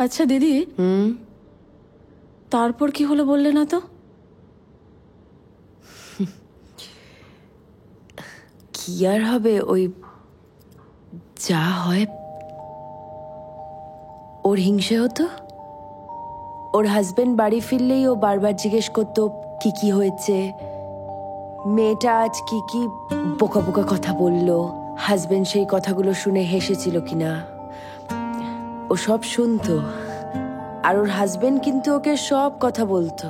আচ্ছা দিদি, তারপর কি হলো বললে না তো? কি আর হবে, ওই যা হয়। ওর হিংসে হতো। ওর হাজবেন্ড বাড়ি ফিরলেই ও বারবার জিজ্ঞেস করতো কি কি হয়েছে, মেয়েটা আজ কি কি বোকা বোকা কথা বলল, হাজবেন্ড সেই কথাগুলো শুনে হেসেছিল কিনা। ও সব শুনতো, আর ওর হাজবেন্ড কিন্তু ওকে সব কথা বলতো।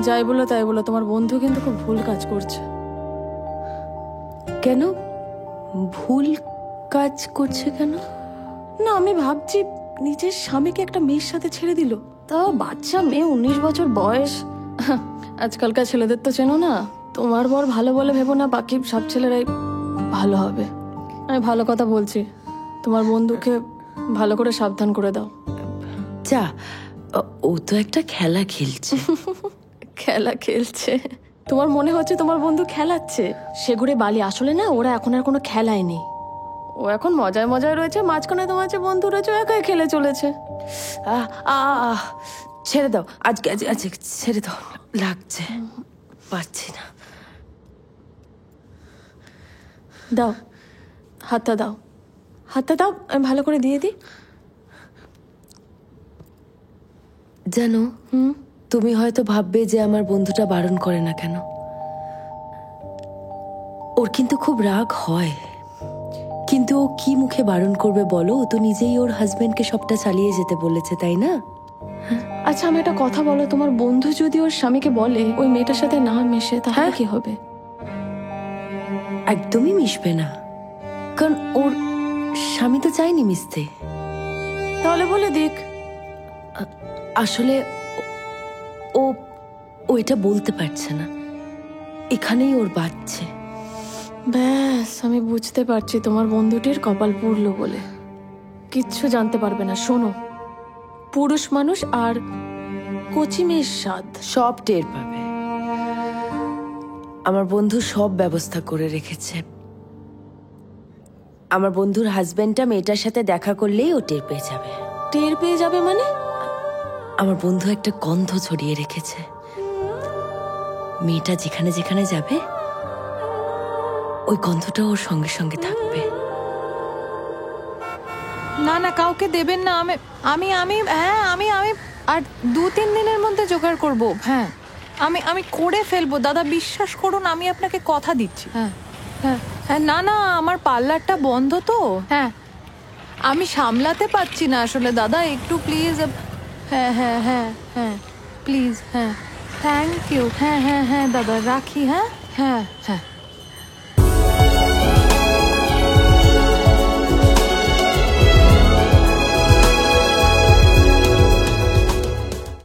যাই বলো তাই বলো, তোমার বন্ধু কিন্তু খুব ভুল কাজ করছে। কেন ভুল কাজ করছে কেন? না, আমি ভাবছি নিজের স্বামীকে একটা মেয়ের সাথে ছেড়ে দিল, তাও বাচ্চা মেয়ে, 19 বছর বয়স। আজকালকার ছেলেদের তো চেনো না, তোমার বর ভালো বলে ভেবো না বাকি সব ছেলেরাই ভালো হবে। আমি ভালো কথা বলছি, তোমার বন্ধুকে ভালো করে সাবধান করে দাও। যা, ও তো একটা খেলা খেলছে। খেলা খেলছে? তোমার মনে হচ্ছে তোমার বন্ধু খেলাচ্ছে? সে ঘুরে বালি, আসলে না ওরা এখন আর কোনো খেলাই নেই। ও এখন মজায় মজায় রয়েছে, মাঝখানে তোমার যে বন্ধু রয়েছে একাই খেলে চলেছে। ছেড়ে দাও, আজকে আজকে ছেড়ে দাও, লাগছে, পারছি না। দাও হাতটা, দাও হাতটা, দাও আমি ভালো করে দিয়ে দিই। জানো, তুমি হয়তো ভাববে যে আমার বন্ধুটা বারণ করে না কেন। ওর কিন্তু খুব রাগ হয়, কিন্তু ও কি মুখে বারণ করবে বলো? ও তো নিজেই ওর হাজবেন্ডকে সবটা চালিয়ে যেতে বলেছে, তাই না? আচ্ছা আমি একটা কথা বলো, তোমার বন্ধু যদি ওর স্বামীকে বলে ওই মেয়েটার সাথে না মেশে, তাহলে কি হবে? একদমই মিশবে না, কারণ ওর স্বামী তো চায়নি মিশতে। তাহলে বলে দিক। আসলে ও ও এটা বলতে পারছে না, এখানেই ওর বাচ্চে। ব্যাস, আমি বুঝতে পারছি তোমার বন্ধুটির কপাল পুড়লো বলে। কিচ্ছু জানতে পারবে না। শোনো, পুরুষ মানুষ আর কচি মেয়ের স্বাদ সব টের পাবে। আমার বন্ধু সব ব্যবস্থা করে রেখেছে। আমার বন্ধুর হাজবেন্ডটা মেয়েটার সাথে দেখা করলেই ও টের পেয়ে যাবে। টের পেয়ে যাবে মানে? আমার বন্ধু একটা গন্ধ ছড়িয়ে রেখেছে, মেয়েটা যেখানে যেখানে যাবে ওই গন্ধটা ওর সঙ্গে সঙ্গে থাকবে। না না, কাউকে দেবেন না। আমি আমি আমি হ্যাঁ আমি আমি আর 2-3 দিনের মধ্যে জোগাড় করব। হ্যাঁ, আমি আমি করে ফেলবো দাদা, বিশ্বাস করুন, আমি আপনাকে কথা দিচ্ছি। হ্যাঁ হ্যাঁ হ্যাঁ, না না, আমার পার্লারটা বন্ধ তো। হ্যাঁ, আমি সামলাতে পারছি না আসলে দাদা, একটু প্লিজ। হ্যাঁ হ্যাঁ হ্যাঁ হ্যাঁ, প্লিজ। হ্যাঁ, থ্যাংক ইউ। হ্যাঁ হ্যাঁ হ্যাঁ দাদা, রাখি। হ্যাঁ হ্যাঁ হ্যাঁ।